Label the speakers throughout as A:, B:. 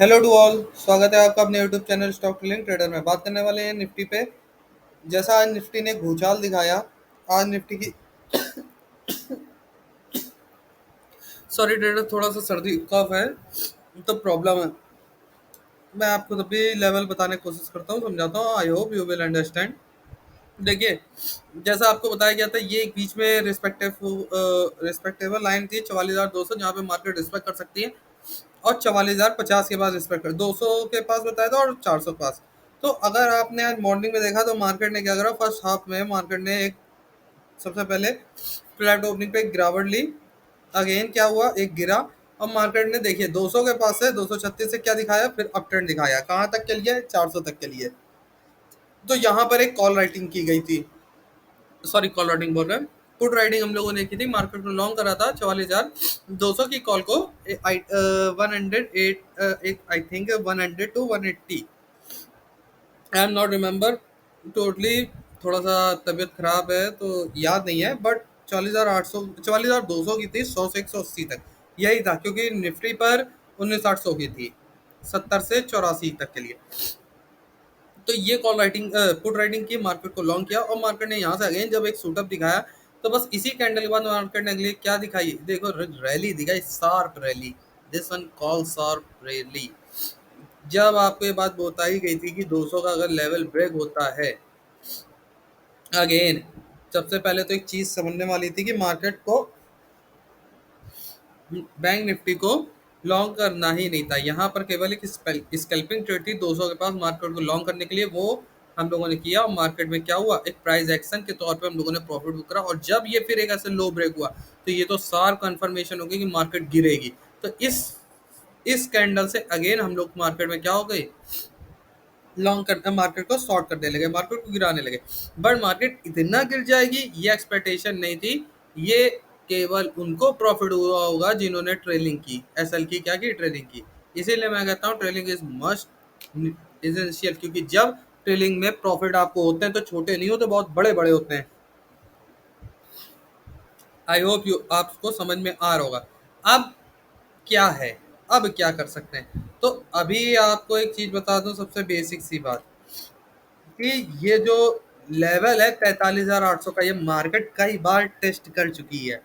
A: Hello to all, स्वागत है आपका अपने YouTube channel stock trading trader में। बात करने वाले हैं निफ्टी पे। जैसा आज निफ्टी ने भूचाल दिखाया, आज निफ्टी की सॉरी ट्रेडर, थोड़ा सा सर्दी कफ है तो प्रॉब्लम है। मैं आपको तब भी लेवल बताने की कोशिश करता हूँ, समझाता हूँ। I hope you will understand. देखिए, जैसा आपको बताया गया था, ये एक बीच में रिस्पेक्टेबल लाइन थी 44,200, जहाँ पे मार्केट रिस्पेक्ट कर सकती है। और 44,050 के पास रिस्पेक्ट कर 200 के पास बताया था और 400 के पास। तो अगर आपने आज मॉर्निंग में देखा तो मार्केट ने क्या करा, फर्स्ट हाफ में मार्केट ने एक सबसे पहले फ्लैट ओपनिंग पे एक गिरावट ली। अगेन क्या हुआ, एक गिरा। और मार्केट ने देखिए 200 के पास से 236 से क्या दिखाया, फिर अप ट्रेंड दिखाया। कहाँ तक के लिए? 400 तक के लिए। तो यहाँ पर एक कॉल राइटिंग की गई थी। सॉरी, कॉल राइटिंग बोल रहे हैं, पुट राइटिंग हम लोगों ने की थी। मार्केट को लॉन्ग करा था 44,200 की कॉल को। 108, I think 100 to 180। I am not remember totally, थोड़ा सा तबीयत खराब है तो याद नहीं है, बट 44,800, 44,200 की थी, 100 से 180 तक यही था, क्योंकि निफ्टी पर 19,800 की थी 70 से 84 तक के लिए। तो ये कॉल राइटिंग, पुट राइटिंग की, मार्केट को लॉन्ग किया। और मार्केट ने यहाँ से अगेन जब एक शूटअप दिखाया, तो बस इसी कैंडल के बाद मार्केट ने अगली क्या दिखाई, देखो रैली दिखाई, sharp rally. This one call sharp rally. जब आपको ये बात बताई गई थी कि 200 का अगर लेवल ब्रेक होता है अगेन, सबसे पहले तो एक चीज समझने वाली थी कि मार्केट को, बैंक निफ्टी को लॉन्ग करना ही नहीं था। यहाँ पर केवल एक स्कैल्पिंग ट्रेड थी 200 के पास मार्केट को लॉन्ग करने के लिए, वो हम लोगों ने किया। और मार्केट में क्या हुआ, एक प्राइस एक्शन के तौर पे हम लोगों ने प्रॉफिट बुक करा। और जब ये फिर एक ऐसे लो ब्रेक हुआ, तो ये तो सार कंफर्मेशन हो गई कि मार्केट गिरेगी। तो इस कैंडल से अगेन हम लोग मार्केट में क्या हो गई, लॉन्ग कर मार्केट को शॉर्ट करने लगे, मार्केट को गिराने लगे। बट मार्केट इतना गिर जाएगी ये एक्सपेक्टेशन नहीं थी। ये केवल उनको प्रॉफिट हुआ होगा जिन्होंने ट्रेलिंग की, एसएल की, क्या की, ट्रेलिंग की। इसीलिए मैं कहता हूँ ट्रेलिंग इज मस्ट इसेंशियल, क्योंकि जब ट्रेलिंग में प्रॉफिट आपको होते हैं तो छोटे नहीं होते, बहुत बड़े बड़े होते हैं। आई होप यू आपको समझ में आ रहा होगा। अब क्या है, अब क्या कर सकते हैं? तो अभी आपको एक चीज बता दूं, सबसे बेसिक सी बात, कि ये जो लेवल है 43,800 का, ये मार्केट कई बार टेस्ट कर चुकी है।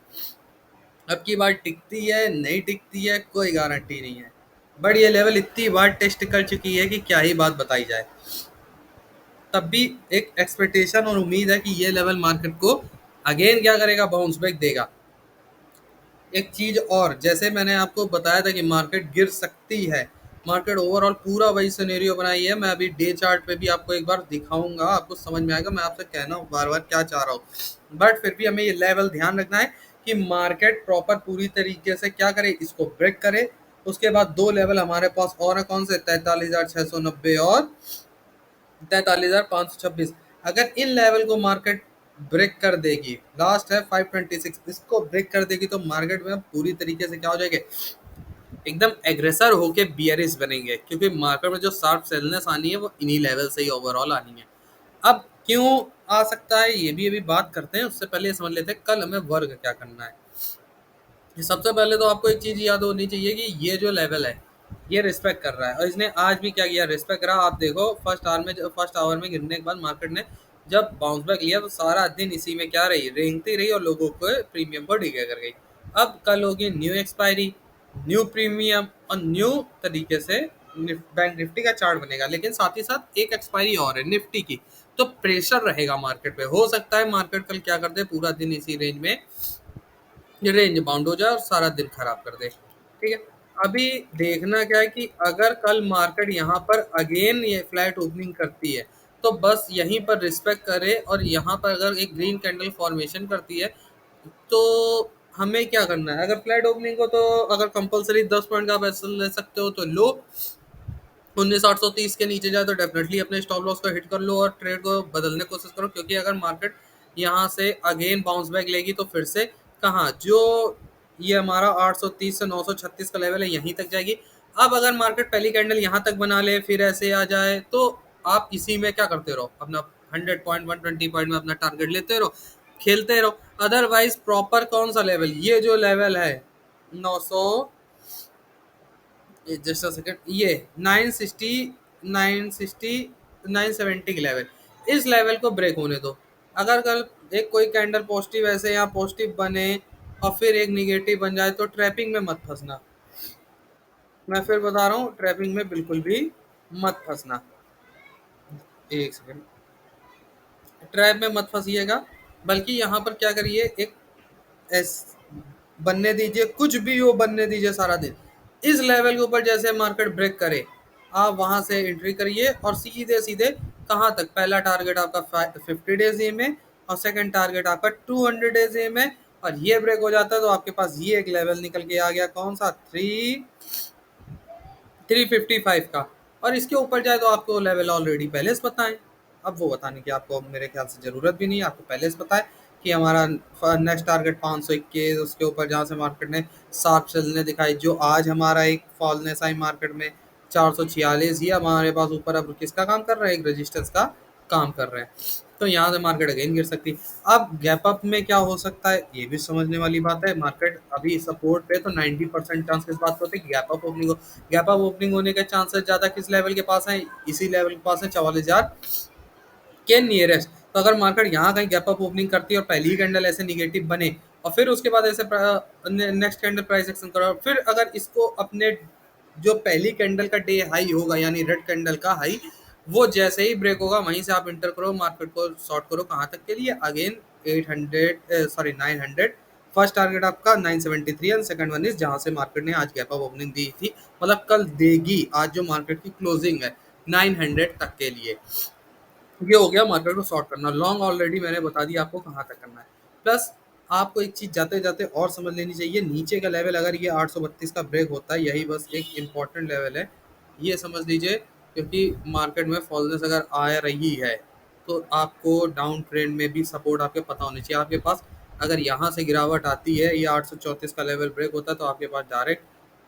A: अब की बार टिकती है नहीं टिकती है कोई गारंटी नहीं है, बट ये लेवल इतनी बार टेस्ट कर चुकी है कि क्या ही बात बताई जाए। तब भी एक एक्सपेक्टेशन और उम्मीद है कि ये लेवल मार्केट को अगेन क्या करेगा, बाउंस बैक देगा। एक चीज और, जैसे मैंने आपको बताया था कि मार्केट गिर सकती है, मार्केट ओवरऑल पूरा वही सिनेरियो बनाई है। मैं अभी डे चार्ट पे भी आपको एक बार दिखाऊंगा, आपको समझ में आएगा मैं आपसे कहना बार बार क्या चाह रहा हूँ। बट फिर भी हमें ये लेवल ध्यान रखना है कि मार्केट प्रॉपर पूरी तरीके से क्या करे, इसको ब्रेक करे। उसके बाद दो लेवल हमारे पास और है, कौन से, 43,690 और 43,526। अगर इन लेवल को मार्केट ब्रेक कर देगी, लास्ट है 526, इसको ब्रेक कर देगी, तो मार्केट में पूरी तरीके से क्या हो जाएगा, एकदम एग्रेसर होके बियरिश बनेंगे। क्योंकि मार्केट में जो शार्प सेलनेस आनी है वो इन्हीं लेवल से ही ओवरऑल आनी है। अब क्यों आ सकता है, ये भी अभी बात करते हैं। उससे पहले ये समझ लेते हैं कल हमें वर्क क्या करना है। सबसे पहले तो आपको एक चीज याद होनी चाहिए कि ये जो लेवल है ये रिस्पेक्ट कर रहा है, और इसने आज भी क्या किया, रिस्पेक्ट करा। आप देखो फर्स्ट आवर में गिरने के बाद मार्केट ने जब बाउंस बैक लिया तो सारा दिन इसी में क्या रही, रेंगती रही, और लोगों को प्रीमियम पर डिगे कर गई। अब कल होगी न्यू एक्सपायरी, न्यू प्रीमियम, और न्यू तरीके से बैंक निफ्टी का चार्ट बनेगा। लेकिन साथ ही साथ एक एक्सपायरी और है निफ्टी की, तो प्रेशर रहेगा मार्केट पे। हो सकता है मार्केट कल क्या कर दे, पूरा दिन इसी रेंज में, ये रेंज बाउंड हो जाए और सारा दिन खराब कर दे। ठीक है, अभी देखना क्या है कि अगर कल मार्केट यहाँ पर अगेन ये फ्लैट ओपनिंग करती है, तो बस यहीं पर रिस्पेक्ट करे। और यहाँ पर अगर एक ग्रीन कैंडल फॉर्मेशन करती है, तो हमें क्या करना है, अगर फ्लैट ओपनिंग हो तो अगर कंपलसरी 10 पॉइंट का आप ऐसा ले सकते हो तो लो, 19,830 के नीचे जाए तो डेफिनेटली अपने स्टॉप लॉस को हिट कर लो और ट्रेड को बदलने की कोशिश करो। क्योंकि अगर मार्केट यहाँ से अगेन बाउंस बैक लेगी तो फिर से कहाँ, जो ये हमारा 830 से 936 का लेवल है यहीं तक जाएगी। अब अगर मार्केट पहली कैंडल यहाँ तक बना ले फिर ऐसे आ जाए, तो आप इसी में क्या करते रहो, अपना 100 पॉइंट 120 पॉइंट में अपना टारगेट लेते रहो, खेलते रहो। अदरवाइज प्रॉपर कौन सा लेवल, ये जो लेवल है 900 जस्ट अ सेकंड, ये 960, 960, 970 के लेवल, इस लेवल को ब्रेक होने दो। अगर कल एक कोई कैंडल पॉजिटिव ऐसे यहाँ पॉजिटिव बने और फिर एक निगेटिव बन जाए तो ट्रैपिंग में मत फंसना। मैं फिर बता रहा हूँ, ट्रैपिंग में बिल्कुल भी मत फंसना। एक सेकंड, ट्रैप में मत फंसिएगा, बल्कि यहाँ पर क्या करिए, एक एस बनने दीजिए, कुछ भी वो बनने दीजिए सारा दिन। इस लेवल के ऊपर जैसे मार्केट ब्रेक करे, आप वहां से एंट्री करिए और सीधे सीधे कहाँ तक, पहला टारगेट आपका 50 डेज ए में और सेकंड टारगेट आपका 200 डेज ए में। और ये ब्रेक हो जाता है तो आपके पास ये एक लेवल निकल के आ गया, कौन सा, 355 का। और इसके ऊपर जाए तो आपको लेवल ऑलरेडी पहले से पता है। अब वो बताने की आपको मेरे ख्याल से ज़रूरत भी नहीं है, आपको पहले से पता है कि हमारा नेक्स्ट टारगेट 521, उसके ऊपर जहाँ से मार्केट ने शार्प चलने दिखाई, जो आज हमारा एक फॉलनेस आई मार्केट में 446, ही हमारे पास ऊपर अब किसका काम कर रहा है, एक रजिस्टेंस का काम कर रहे हैं। तो यहाँ से मार्केट अगेन गिर सकती है। अब गैप अप में क्या हो सकता है, ये भी समझने वाली बात है। मार्केट अभी सपोर्ट पे तो 90% चांस किस बात होते हैं कि गैप अप ओपनिंग हो। गैप अप ओपनिंग होने के चांसेस ज़्यादा किस लेवल के पास हैं, इसी लेवल के पास है, 44,000 के नियरेस्ट। तो अगर मार्केट यहाँ कहीं गैप अप ओपनिंग करती है और पहली ही कैंडल ऐसे निगेटिव बने और फिर उसके बाद ऐसे नेक्स्ट कैंडल प्राइस एक्शन करो, फिर अगर इसको अपने जो पहली कैंडल का डे हाई होगा यानी रेड कैंडल का हाई, वो जैसे ही ब्रेक होगा वहीं से आप इंटर करो, मार्केट को शॉर्ट करो, कहाँ तक के लिए, अगेन 800, सॉरी 900। फर्स्ट टारगेट आपका 973 एंड सेकंड वन इज जहां से मार्केट ने आज गैप अप ओपनिंग दी थी, मतलब कल देगी, आज जो मार्केट की क्लोजिंग है 900 तक के लिए। ये हो गया मार्केट को शॉर्ट करना। लॉन्ग ऑलरेडी मैंने बता दिया आपको कहाँ तक करना है। प्लस आपको एक चीज़ जाते जाते और समझ लेनी चाहिए, नीचे का लेवल अगर ये 832 का ब्रेक होता है, यही बस एक इम्पॉर्टेंट लेवल है, ये समझ लीजिए। क्योंकि मार्केट में फॉलनेस अगर आ रही है तो आपको डाउन ट्रेंड में भी सपोर्ट आपके पता होनी चाहिए आपके पास। अगर यहाँ से गिरावट आती है, ये 834 का लेवल ब्रेक होता है, तो आपके पास डायरेक्ट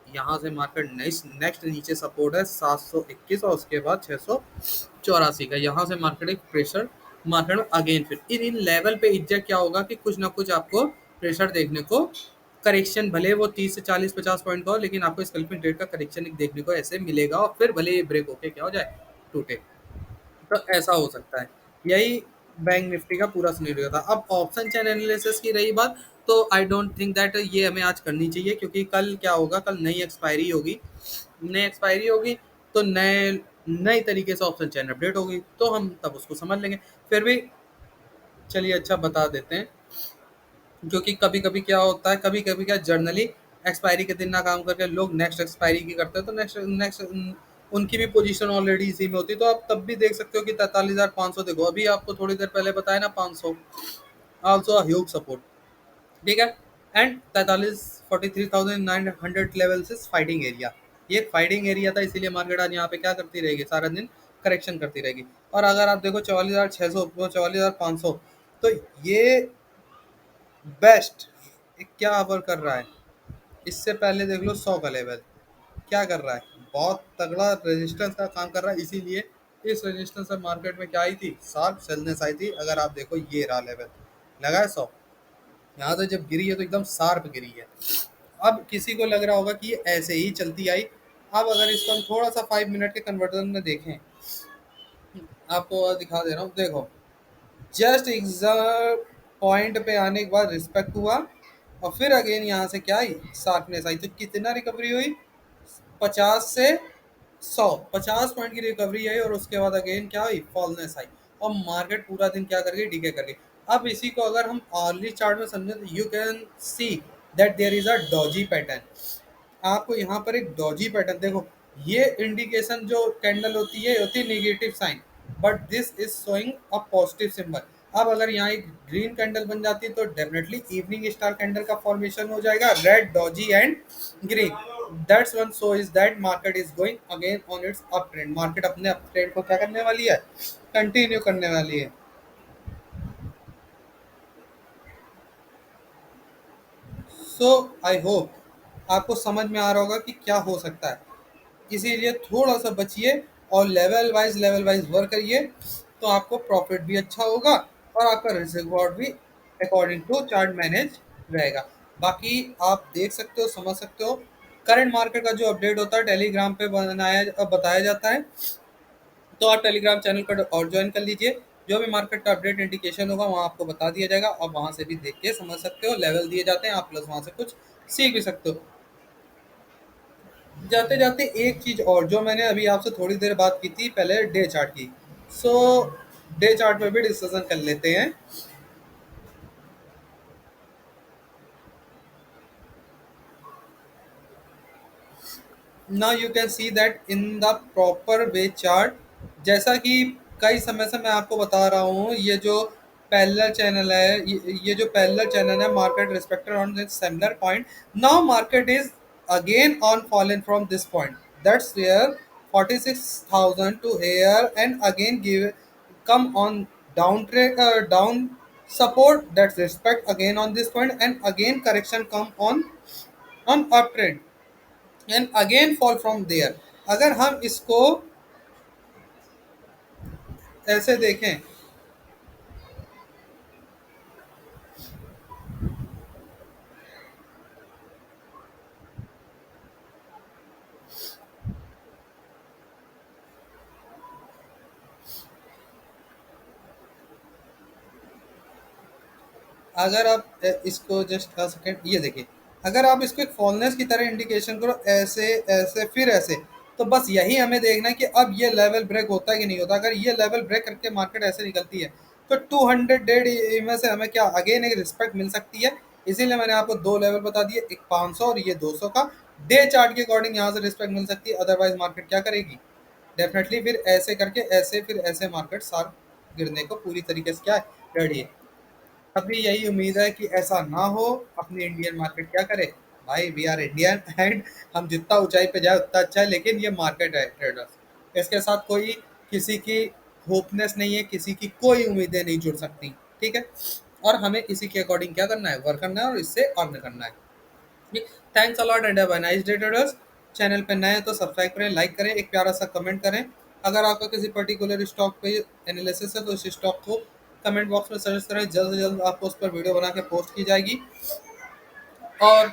A: यहाँ से मार्केट नेक्स्ट नीचे सपोर्ट है 721 और उसके बाद 684 का, यहाँ से मार्केट एक प्रेशर मार्केट में अगेन फिर इन लेवल पे एग्जैक्ट क्या होगा कि कुछ ना कुछ आपको प्रेशर देखने को, करेक्शन भले वो 30 से 40 50 पॉइंट का हो, लेकिन आपको स्कल्पिंग ट्रेड का करेक्शन एक देखने को ऐसे मिलेगा और फिर भले ये ब्रेक होके क्या हो जाए, टूटे। तो ऐसा हो सकता है। यही बैंक निफ्टी का पूरा सिनेरियो था। अब ऑप्शन चेन एनालिसिस की रही बात, तो आई डोंट थिंक दैट ये हमें आज करनी चाहिए, क्योंकि कल क्या होगा, कल नई एक्सपायरी होगी, नई एक्सपायरी होगी तो नए नई तरीके से ऑप्शन चेन अपडेट होगी, तो हम तब उसको समझ लेंगे। फिर भी चलिए अच्छा बता देते हैं, क्योंकि कभी कभी क्या होता है, कभी कभी क्या जर्नली एक्सपायरी के दिन ना काम करके लोग नेक्स्ट एक्सपायरी की करते हैं, तो नेक्स्ट नेक्स्ट उनकी भी पोजीशन ऑलरेडी इसी में होती है। तो आप तब भी देख सकते हो कि 43,500 देखो, अभी आपको थोड़ी देर पहले बताया ना 500, आल्सो ह्यूज सपोर्ट, ठीक है। And 43,900 level is fighting area, ये फाइटिंग एरिया था, इसीलिए मार्केट आज यहाँ पे क्या करती रहेगी, सारा दिन करेक्शन करती रहेगी। और अगर आप देखो 44,600, 44,500, तो ये बेस्ट क्या अवर कर रहा है। इससे पहले देख लो 100 का लेवल क्या कर रहा है, बहुत तगड़ा रेजिस्टेंस का काम कर रहा है। इसीलिए इस रेजिस्टेंस से मार्केट में क्या आई थी, शार्प सेलनेस आई थी। अगर आप देखो ये रहा लेवल, लगा है 100, यहाँ से जब गिरी है तो एकदम शार्प गिरी है। अब किसी को लग रहा होगा कि ये ऐसे ही चलती आई। अब अगर इसको हम थोड़ा सा 5 मिनट के कन्वर्जन में देखें, आपको दिखा दे रहा हूँ, देखो जस्ट एग्जैक्ट पॉइंट पे आने के बाद रिस्पेक्ट हुआ और फिर अगेन यहाँ से क्या आई, शार्पनेस आई। तो कितना रिकवरी हुई, 50 पॉइंट की रिकवरी आई और उसके बाद अगेन क्या हुई, फॉलनेस आई। और मार्केट पूरा दिन क्या कर गई, डीके कर गई। अब इसी को अगर हम अर्ली चार्ट में समझे तो you can see that there is a doji pattern. आपको यहाँ पर एक डॉजी पैटर्न देखो, ये इंडिकेशन जो कैंडल होती है होती है negative sign, but this is showing a positive symbol. अब अगर यहाँ एक ग्रीन कैंडल बन जाती है तो डेफिनेटली इवनिंग स्टार कैंडल का फॉर्मेशन हो जाएगा, red Doge and green. That's one so is that market is going again on it's up trend. Market अपने अप ट्रेंड को क्या करने वाली है, कंटिन्यू करने वाली है। सो आई होप आपको समझ में आ रहा होगा कि क्या हो सकता है। इसीलिए थोड़ा सा बचिए और लेवल वाइज वर्क करिए, तो आपको प्रॉफिट भी अच्छा होगा और आपका रिस्क रिवॉर्ड भी अकॉर्डिंग टू चार्ट मैनेज रहेगा। बाकी आप देख सकते हो, समझ सकते हो, करंट मार्केट का जो अपडेट होता है टेलीग्राम पे बताया जाता है। तो आप टेलीग्राम चैनल पर और ज्वाइन कर लीजिए। जो भी मार्केट का अपडेट इंडिकेशन होगा वहाँ आपको बता दिया जाएगा, आप वहाँ से भी देख के समझ सकते हो, लेवल दिए जाते हैं, आप प्लस वहाँ से कुछ सीख भी सकते हो। जाते जाते एक चीज और जो मैंने अभी आपसे थोड़ी देर बात की थी पहले डे चार्ट की, सो डे चार्ट में भी डिस्कशन कर लेते हैं। Now you can see that in the proper way chart, जैसा कि कई समय से मैं आपको बता रहा हूँ, ये जो पैरेलल चैनल है, ये जो पैरेलल चैनल है, market respected on this similar point, now market is again on fallen from this point, that's where 46,000 to here and again give come on down trend, down support, that's respect again on this point and again correction come on uptrend and again fall from there. अगर हम इसको ऐसे देखें, अगर आप इसको just का second ये देखिए, अगर आप इसको एक फॉलनेस की तरह इंडिकेशन करो, ऐसे ऐसे फिर ऐसे, तो बस यही हमें देखना है कि अब ये लेवल ब्रेक होता है कि नहीं होता। अगर ये लेवल ब्रेक करके मार्केट ऐसे निकलती है तो 200 डेड में से हमें क्या अगेन एक रिस्पेक्ट मिल सकती है। इसीलिए मैंने आपको दो लेवल बता दिए, एक 500 और ये 200 का। डे चार्ट के अकॉर्डिंग यहाँ से रिस्पेक्ट मिल सकती है, अदरवाइज मार्केट क्या करेगी, डेफिनेटली फिर ऐसे करके ऐसे फिर ऐसे मार्केट सार गिरने को पूरी तरीके से क्या है, रेडी है। अभी यही उम्मीद है कि ऐसा ना हो। अपनी इंडियन मार्केट क्या करे, भाई वी आर इंडियन एंड हम जितना ऊंचाई पे जाए उतना अच्छा है, लेकिन ये मार्केट है ट्रेडर्स, इसके साथ कोई किसी की होपनेस नहीं है, किसी की कोई उम्मीदें नहीं जुड़ सकती। ठीक है, और हमें इसी के अकॉर्डिंग क्या करना है, वर्क करना है और इससे अर्न करना है। Thanks a lot and have a nice day traders. Channel पे नए हैं तो सब्सक्राइब करें, लाइक करें, एक प्यारा सा कमेंट करें। अगर आपका किसी पर्टिकुलर स्टॉक पे एनालिसिस है तो उस स्टॉक को कमेंट बॉक्स में सजेस्ट करें, जल्द से जल्द आपको उस पर वीडियो बना के पोस्ट की जाएगी। और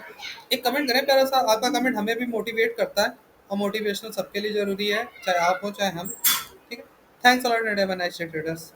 A: एक कमेंट करें प्यारा सा, आपका कमेंट हमें भी मोटिवेट करता है, और मोटिवेशन सबके लिए जरूरी है, चाहे आप हो चाहे हम। ठीक है, thanks a lot and have a nice day traders.